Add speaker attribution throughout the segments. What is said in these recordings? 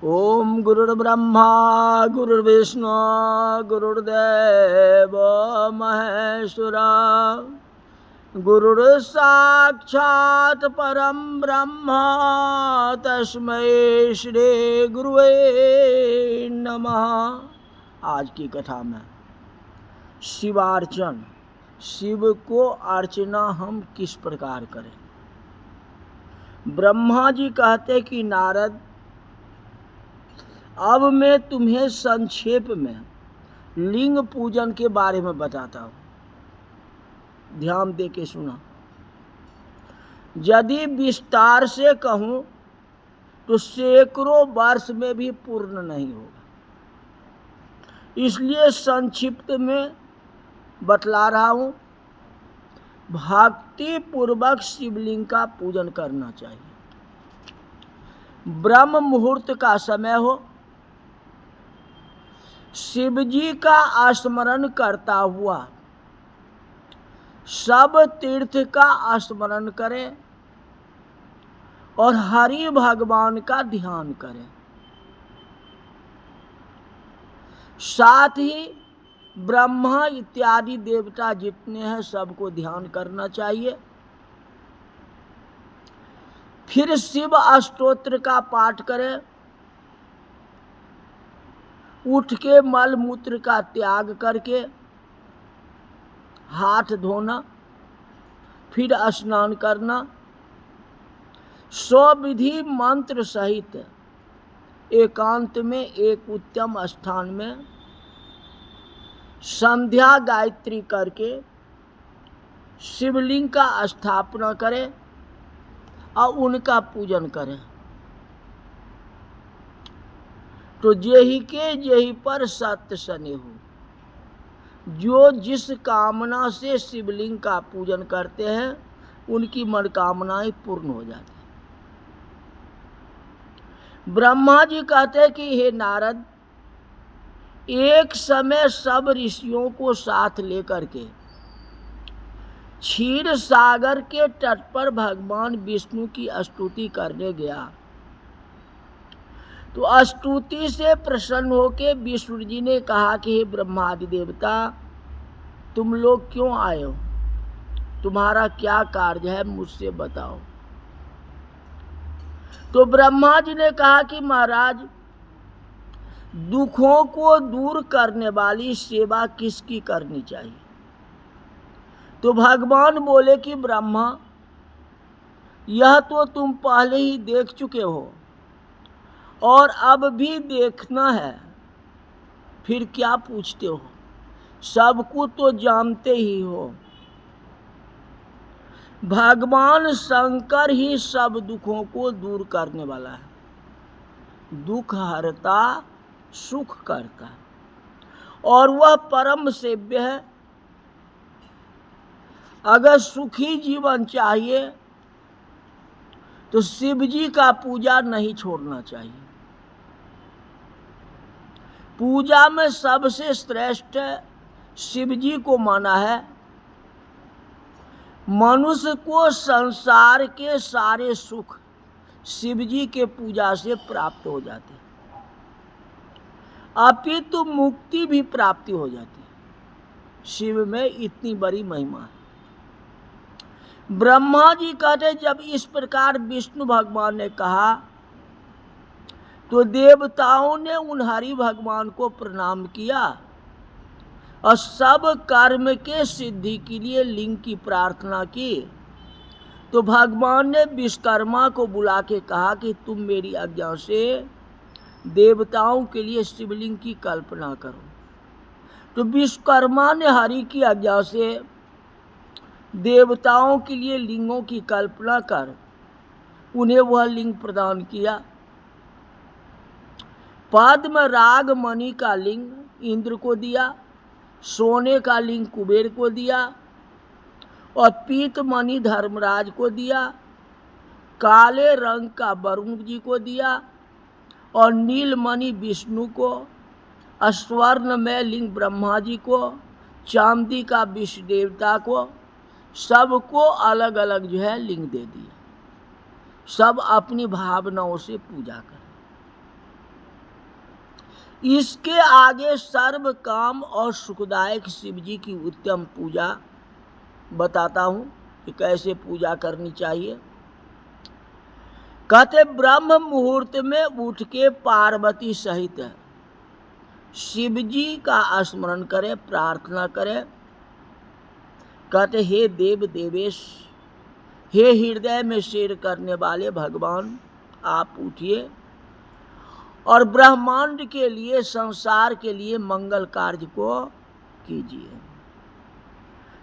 Speaker 1: ओम गुरुर्ब्रह्मा गुरुर्विष्णु गुरुर्देव महेश्वरा गुरुर्साक्षात् परम ब्रह्म तस्मै श्री गुरुवे नमः। आज की कथा में शिवार्चन, शिव को अर्चना हम किस प्रकार करें। ब्रह्मा जी कहते कि नारद, अब मैं तुम्हें संक्षेप में लिंग पूजन के बारे में बताता हूं। ध्यान दे के सुना। यदि विस्तार से कहूं तो सैकड़ों वर्ष में भी पूर्ण नहीं होगा, इसलिए संक्षिप्त में बतला रहा हूं। भक्ति पूर्वक शिवलिंग का पूजन करना चाहिए। ब्रह्म मुहूर्त का समय हो, शिवजी का स्मरण करता हुआ सब तीर्थ का स्मरण करें और हरि भगवान का ध्यान करें। साथ ही ब्रह्मा इत्यादि देवता जितने हैं सबको ध्यान करना चाहिए। फिर शिव अष्टोत्र का पाठ करें। उठ के मल मूत्र का त्याग करके हाथ धोना, फिर स्नान करना, स्वविधि मंत्र सहित एकांत में एक उत्तम स्थान में संध्या गायत्री करके शिवलिंग का स्थापना करें और उनका पूजन करें। तो जेहि के जेहि पर सत्य सने हो। जो जिस कामना से शिवलिंग का पूजन करते हैं उनकी मनोकामनाएं पूर्ण हो जाती हैं। ब्रह्मा जी कहते हैं कि हे नारद, एक समय सब ऋषियों को साथ लेकर के क्षीर सागर के तट पर भगवान विष्णु की स्तुति करने गया। तो स्तुति से प्रसन्न होकर विष्णु जी ने कहा कि हे ब्रह्मादि देवता, तुम लोग क्यों आए हो? तुम्हारा क्या कार्य है, मुझसे बताओ। तो ब्रह्मा जी ने कहा कि महाराज, दुखों को दूर करने वाली सेवा किसकी करनी चाहिए? तो भगवान बोले कि ब्रह्मा, यह तो तुम पहले ही देख चुके हो और अब भी देखना है, फिर क्या पूछते हो? सबको तो जानते ही हो। भगवान शंकर ही सब दुखों को दूर करने वाला है। दुख हरता, सुख करता, और वह परम सेव्य है। अगर सुखी जीवन चाहिए तो शिव जी का पूजा नहीं छोड़ना चाहिए। पूजा में सबसे श्रेष्ठ शिव जी को माना है। मनुष्य को संसार के सारे सुख शिव जी के पूजा से प्राप्त हो जाते हैं, अपितु मुक्ति भी प्राप्ति हो जाती है। शिव में इतनी बड़ी महिमा है। ब्रह्मा जी कहते, जब इस प्रकार विष्णु भगवान ने कहा तो देवताओं ने उन हरि भगवान को प्रणाम किया और सब कर्म के सिद्धि के लिए लिंग की प्रार्थना की। तो भगवान ने विश्वकर्मा को बुला के कहा कि तुम मेरी आज्ञा से देवताओं के लिए शिवलिंग की कल्पना करो। तो विश्वकर्मा ने हरि की आज्ञा से देवताओं के लिए लिंगों की कल्पना कर उन्हें वह लिंग प्रदान किया। पद्म राग मणि का लिंग इंद्र को दिया, सोने का लिंग कुबेर को दिया और पीत मणि धर्मराज को दिया, काले रंग का वरुण जी को दिया और नील मणि विष्णु को, स्वर्ण में लिंग ब्रह्मा जी को, चांदी का विष्णु देवता को, सबको अलग अलग जो है लिंग दे दिया। सब अपनी भावनाओं से पूजा करें। इसके आगे सर्व काम और सुखदायक शिव जी की उत्तम पूजा बताता हूं कि कैसे पूजा करनी चाहिए। कहते ब्रह्म मुहूर्त में उठ के पार्वती सहित शिव जी का स्मरण करें, प्रार्थना करें। कहते हे देव देवेश, हे हृदय में शेर करने वाले भगवान, आप उठिए और ब्रह्मांड के लिए, संसार के लिए मंगल कार्य को कीजिए।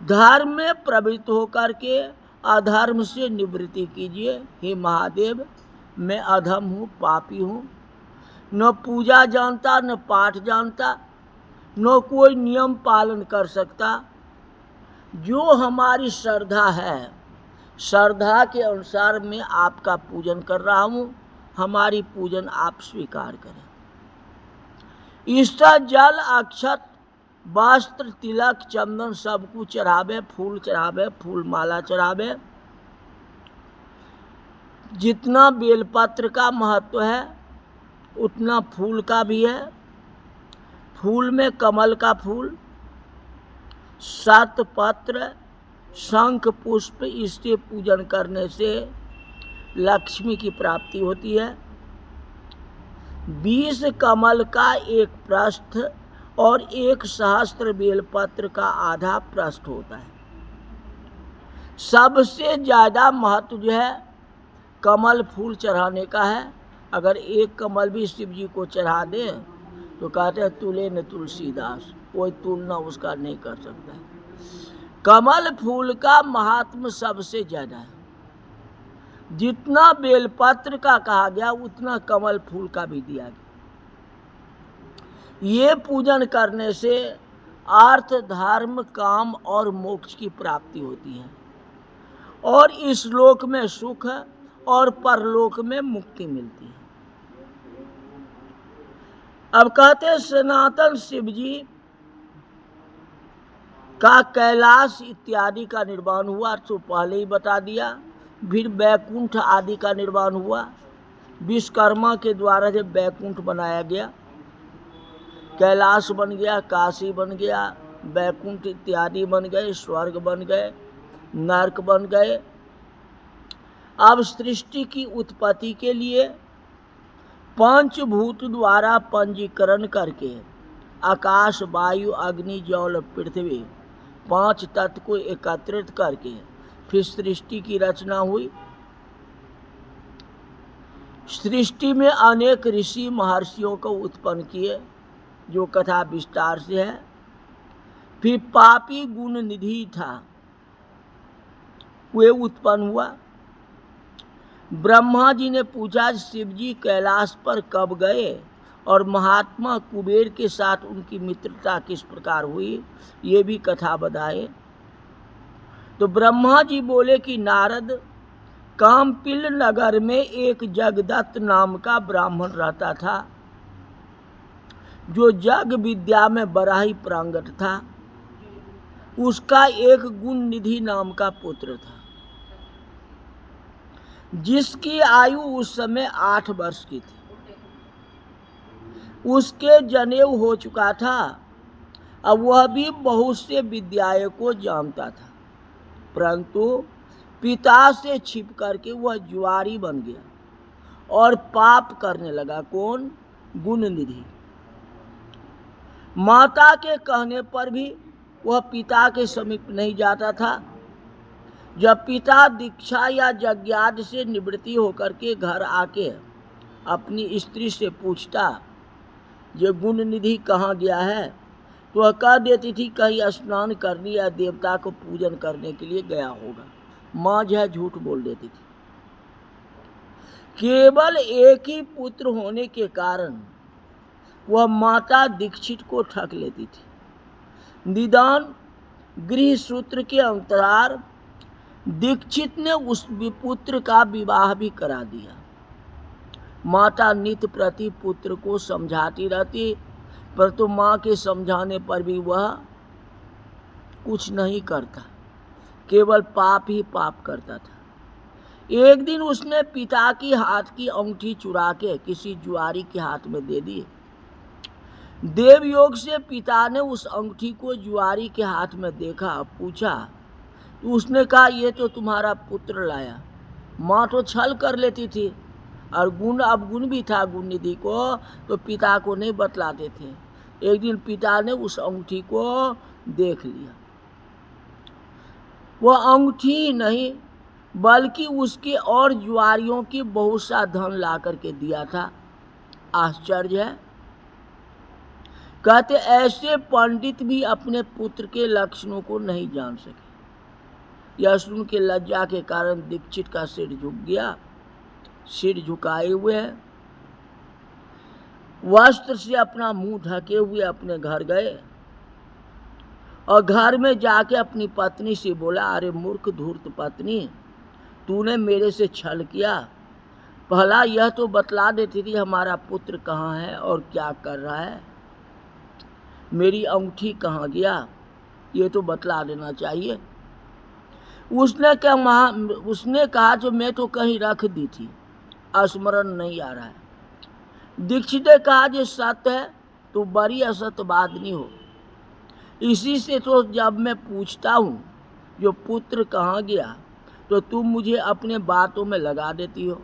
Speaker 1: धर्म में प्रवृत्त होकर के अधर्म से निवृत्ति कीजिए। हे महादेव, मैं अधम हूँ, पापी हूँ, न पूजा जानता, न पाठ जानता, न कोई नियम पालन कर सकता। जो हमारी श्रद्धा है, श्रद्धा के अनुसार मैं आपका पूजन कर रहा हूँ, हमारी पूजन आप स्वीकार करें। ईष्टा जल, अक्षत, वस्त्र, तिलक, चंदन सब कुछ चढ़ावे, फूल चढ़ावे, फूल माला चढ़ावे। जितना बेलपत्र का महत्व है उतना फूल का भी है। फूल में कमल का फूल, शतपत्र, शंख पुष्प, इससे पूजन करने से लक्ष्मी की प्राप्ति होती है। 20 कमल का एक पृष्ठ और 1 सहस्त्र बेलपत्र का आधा पृष्ठ होता है। सबसे ज्यादा महत्व जो है कमल फूल चढ़ाने का है। अगर 1 कमल भी शिव जी को चढ़ा दे तो कहते हैं तुले न तुलसीदास, कोई तुलना उसका नहीं कर सकता है। कमल फूल का महात्म सबसे ज्यादा है। जितना बेलपत्र का कहा गया उतना कमल फूल का भी दिया गया। ये पूजन करने से अर्थ, धर्म, काम और मोक्ष की प्राप्ति होती है और इस लोक में सुख और परलोक में मुक्ति मिलती है। अब कहते हैं सनातन शिव जी का कैलाश इत्यादि का निर्माण हुआ, तो पहले ही बता दिया। फिर बैकुंठ आदि का निर्माण हुआ। विश्वकर्मा के द्वारा जब बैकुंठ बनाया गया, कैलाश बन गया, काशी बन गया, बैकुंठ इत्यादि बन गए, स्वर्ग बन गए, नरक बन गए। अब सृष्टि की उत्पत्ति के लिए पंचभूत द्वारा पंजीकरण करके आकाश, वायु, अग्नि, जल, पृथ्वी 5 तत्व को एकत्रित करके फिर सृष्टि की रचना हुई। सृष्टि में अनेक ऋषि महर्षियों को उत्पन्न किए, जो कथा विस्तार से है। फिर पापी गुण निधि था, वे उत्पन्न हुआ। ब्रह्मा जी ने पूछा शिव जी कैलाश पर कब गए और महात्मा कुबेर के साथ उनकी मित्रता किस प्रकार हुई, ये भी कथा बताए। तो ब्रह्मा जी बोले कि नारद, कामपिल नगर में एक जगदत्त नाम का ब्राह्मण रहता था, जो जग विद्या में बड़ा ही प्रांगट था। उसका एक गुण निधि नाम का पुत्र था, जिसकी आयु उस समय 8 वर्ष की थी। उसके जनेऊ हो चुका था। अब वह भी बहुत से विद्याओं को जानता था, परंतु पिता से छिप करके वह जुआरी बन गया और पाप करने लगा। कौन? गुण निधि। माता के कहने पर भी वह पिता के समीप नहीं जाता था। जब पिता दीक्षा या यज्ञादि से निवृत्ति होकर के घर आके अपनी स्त्री से पूछता ये गुण निधि कहाँ गया है, तो वह कह देती थी कहीं स्नान करने या देवता को पूजन करने के लिए गया होगा। माँ जो है झूठ बोल देती थी। केवल एक ही पुत्र होने के कारण वह माता दीक्षित को ठग लेती थी। निदान गृह सूत्र के अंतराल दीक्षित ने उस पुत्र का विवाह भी करा दिया। माता नित्य प्रति पुत्र को समझाती रहती, परंतु माँ के समझाने पर भी वह कुछ नहीं करता, केवल पाप ही पाप करता था। एक दिन उसने पिता की हाथ की अंगूठी चुरा के किसी जुआरी के हाथ में दे दी देवयोग से पिता ने उस अंगूठी को जुआरी के हाथ में देखा, पूछा तो उसने कहा ये तो तुम्हारा पुत्र लाया। माँ तो छल कर लेती थी और गुण भी था गुण निधि को, तो पिता को नहीं बतलाते थे। एक दिन पिता ने उस अंगूठी को देख लिया। वह अंगूठी नहीं बल्कि उसके और जुआरियों की बहुत सा धन ला करके दिया था। आश्चर्य है। कहते ऐसे पंडित भी अपने पुत्र के लक्षणों को नहीं जान सके। यह सुन के लज्जा के कारण दीक्षित का सिर झुक गया। सिर झुकाए हुए है, वस्त्र से अपना मुंह ढके हुए अपने घर गए और घर में जाके अपनी पत्नी से बोला, अरे मूर्ख धूर्त पत्नी, तूने मेरे से छल किया। भला यह तो बतला देती थी हमारा पुत्र कहाँ है और क्या कर रहा है। मेरी अंगूठी कहाँ गया ये तो बतला देना चाहिए। उसने कहा जो मैं तो कहीं रख दी थी, स्मरण नहीं आ रहा है। दीक्षित ने कहा जो सत्य है तो बड़ी असत्य बादनी हो। इसी से तो जब मैं पूछता हूँ जो पुत्र कहाँ गया तो तुम मुझे अपने बातों में लगा देती हो।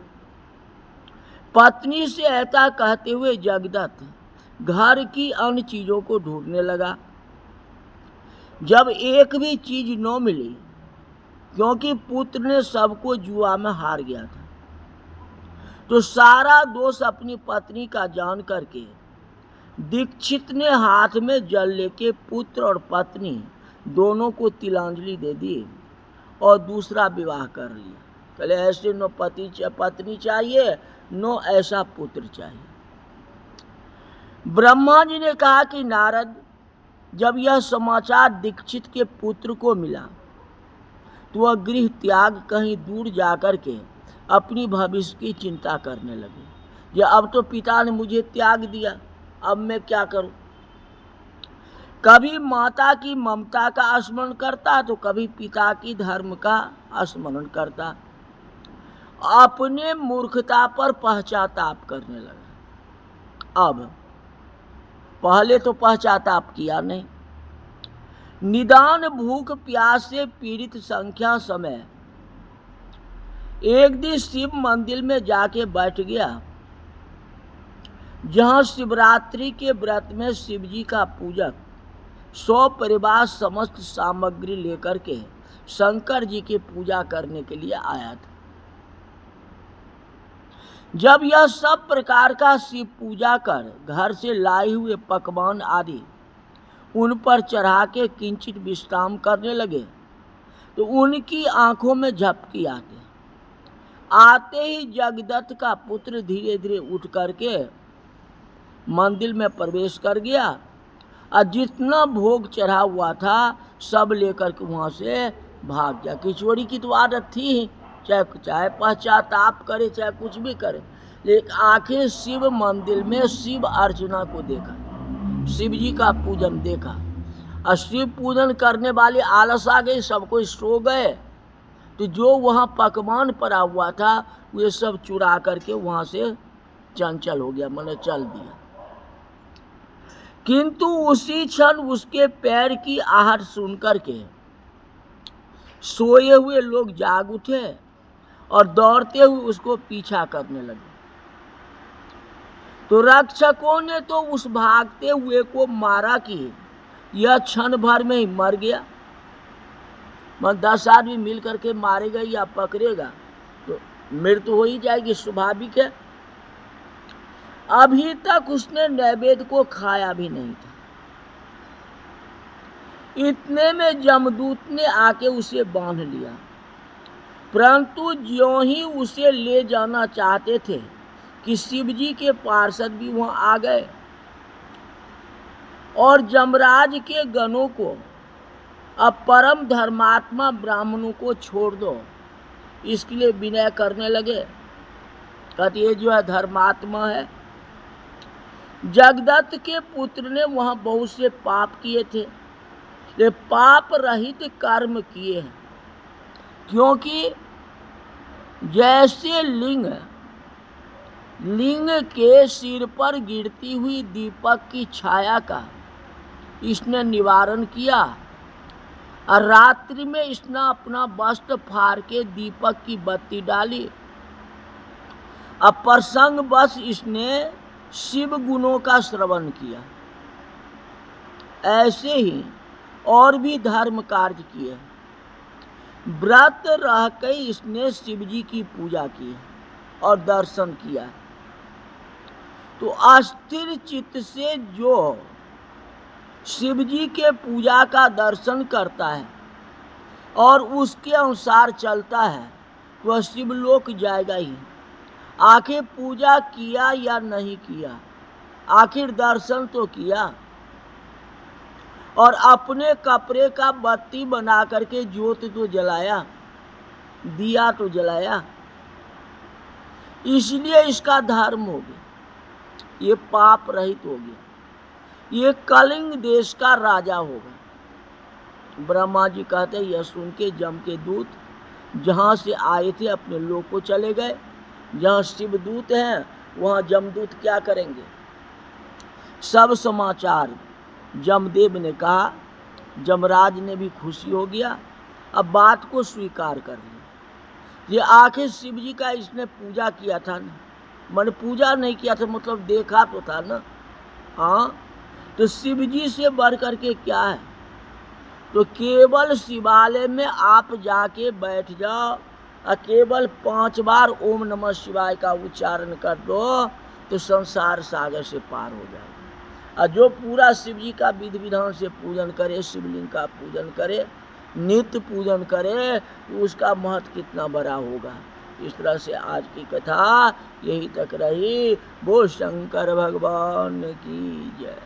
Speaker 1: पत्नी से ऐसा कहते हुए जगदत्त घर की अन्य चीजों को ढूंढने लगा। जब एक भी चीज न मिली, क्योंकि पुत्र ने सबको जुआ में हार गया था, तो सारा दोष अपनी पत्नी का जान करके दीक्षित ने हाथ में जल लेके पुत्र और पत्नी दोनों को तिलांजलि दे दी और दूसरा विवाह कर लिया। पहले ऐसे न पत्नी चाहिए न ऐसा पुत्र चाहिए। ब्रह्मा जी ने कहा कि नारद, जब यह समाचार दीक्षित के पुत्र को मिला तो वह गृह त्याग कहीं दूर जाकर के अपनी भविष्य की चिंता करने लगे। या अब तो पिता ने मुझे त्याग दिया, अब मैं क्या करूं। कभी माता की ममता का स्मरण करता तो कभी पिता की धर्म का स्मरण करता। अपने मूर्खता पर पश्चाताप करने लगा। अब पहले तो पश्चाताप किया नहीं। निदान भूख प्यास से पीड़ित संख्या समय एक दिन शिव मंदिर में जाके बैठ गया, जहां शिवरात्रि के व्रत में शिव जी का पूजक 100 परिवार समस्त सामग्री लेकर के शंकर जी की पूजा करने के लिए आया था। जब यह सब प्रकार का शिव पूजा कर घर से लाए हुए पकवान आदि उन पर चढ़ा के किंचित विश्राम करने लगे तो उनकी आंखों में झपकी आते ही जगदत्त का पुत्र धीरे धीरे उठ करके मंदिर में प्रवेश कर गया और जितना भोग चढ़ा हुआ था सब लेकर के वहां से भाग गया। किचौड़ी की तो आदत थी, चाहे पश्चाताप करे चाहे कुछ भी करे, लेकिन आखिर शिव मंदिर में शिव अर्चना को देखा, शिव जी का पूजन देखा और शिव पूजन करने वाले आलस आ गए, सब कोई सो गए। तो जो वहाँ पकवान पड़ा हुआ था वे सब चुरा करके वहाँ से चंचल हो गया, मैंने चल दिया। किंतु उसी क्षण उसके पैर की आहट सुन करके सोए हुए लोग जाग उठे और दौड़ते हुए उसको पीछा करने लगे। तो रक्षकों ने तो उस भागते हुए को मारा कि यह क्षण भर में ही मर गया। 10 आदमी मिल करके मारेगा या पकड़ेगा तो मृत्यु हो ही जाएगी, स्वाभाविक है। अभी तक उसने नैवेद्य को खाया भी नहीं था। इतने में जमदूत ने आके उसे बांध लिया, परंतु ज्यों ही उसे ले जाना चाहते थे कि शिव जी के पार्षद भी वहां आ गए और जमराज के गणों को अब परम धर्मात्मा ब्राह्मणों को छोड़ दो इसके लिए विनय करने लगे। कहते ये जो है धर्मात्मा है। जगदत्त के पुत्र ने वहां बहुत से पाप किए थे, ये पाप रहित कर्म किए हैं, क्योंकि जैसे लिंग लिंग के सिर पर गिरती हुई दीपक की छाया का इसने निवारण किया और रात्रि में इसने अपना वस्त्र फाड़ के दीपक की बत्ती डाली। अब प्रसंग बस इसने शिव गुणों का श्रवण किया। ऐसे ही और भी धर्म कार्य किए। व्रत रह कर इसने शिव जी की पूजा की और दर्शन किया। तो अस्थिर चित्त से जो शिव जी के पूजा का दर्शन करता है और उसके अनुसार चलता है वह शिवलोक जाएगा ही। आखिर पूजा किया या नहीं किया, आखिर दर्शन तो किया और अपने कपड़े का बत्ती बना करके ज्योत तो जलाया, दिया तो जलाया, इसलिए इसका धर्म हो गया, ये पाप रहित हो गया, ये कलिंग देश का राजा होगा। ब्रह्मा जी कहते यह सुन के जम के दूत जहाँ से आए थे अपने लोक को चले गए। जहाँ शिवदूत हैं वहाँ जमदूत क्या करेंगे। सब समाचार जमदेव ने कहा, जमराज ने भी खुशी हो गया, अब बात को स्वीकार कर लिया। ये आखिर शिव जी का इसने पूजा किया था ना, मन पूजा नहीं किया था मतलब देखा तो था ना। हाँ, तो शिव जी से बढ़ करके क्या है। तो केवल शिवालय में आप जाके बैठ जाओ और केवल 5 बार ओम नमः शिवाय का उच्चारण कर दो तो संसार सागर से पार हो जाएगा। और जो पूरा शिव जी का विधि विधान से पूजन करे, शिवलिंग का पूजन करे, नित्य पूजन करे, तो उसका महत्व कितना बड़ा होगा। इस तरह से आज की कथा यही तक रही। बोल शंकर भगवान की जय।